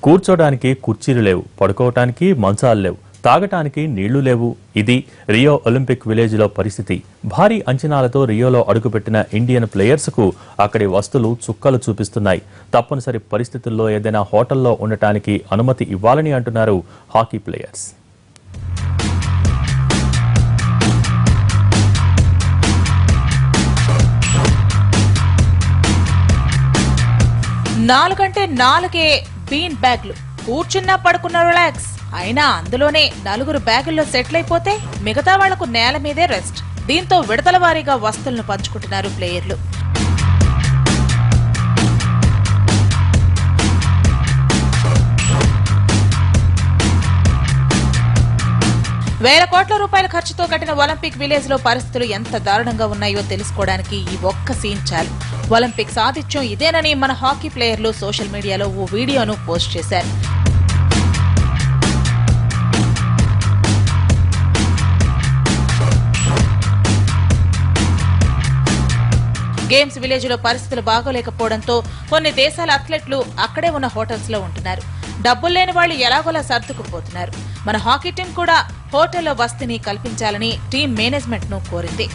కూర్చోడానికి కుర్చీలు లేవు, పడుకోవటానికి మంచాలు లేవు, తాగటానికి నీళ్లు లేవు. ఇది రియో ఒలింపిక్ విలేజ్ లో పరిస్థితి. భారీ అంచనాలతో రియోలో అడుగుపెట్టిన ఇండియన్ ప్లేయర్స్ కు అక్కడి వస్తువులు చుక్కలు చూపిస్తున్నాయి. తప్పనిసరి పరిస్థితుల్లో ఏదైనా హోటల్లో ఉండటానికి అనుమతి ఇవ్వాలని అంటున్నారు హాకీ ప్లేయర్స్. నాలుగంటే నాలుగే బీన్ బ్యాగ్లు, కూర్చున్నా పడుకున్న రిలాక్స్. అయినా అందులోనే 4 బ్యాగుల్లో సెటిల్ అయిపోతే మిగతా వాళ్లకు నేల మీదే రెస్ట్. దీంతో విడతల వారీగా వస్తువులను పంచుకుంటున్నారు ప్లేయర్లు. వేల కోట్ల రూపాయల ఖర్చుతో కట్టిన ఒలింపిక్ విలేజ్ లో పరిస్థితులు ఎంత దారుణంగా ఉన్నాయో తెలుసుకోవడానికి ఈ ఒక్క సీన్ చాలు. ఒలింపిక్ సాధిత్యం ఇదేనని మన హాకీ ప్లేయర్లు సోషల్ మీడియాలో ఓ వీడియోను పోస్ట్ చేశారు. గేమ్స్ విలేజ్ లో పరిస్థితులు బాగోలేకపోవడంతో కొన్ని దేశాల అథ్లెట్లు అక్కడే ఉన్న హోటల్స్ లో ఉంటున్నారు. డబ్బులు లేని వాళ్లు ఎలాగోలా సర్దుకుపోతున్నారు. మన హాకీ టీం కూడా హోటల్లో వసతిని కల్పించాలని టీం మేనేజ్మెంట్ ను కోరింది.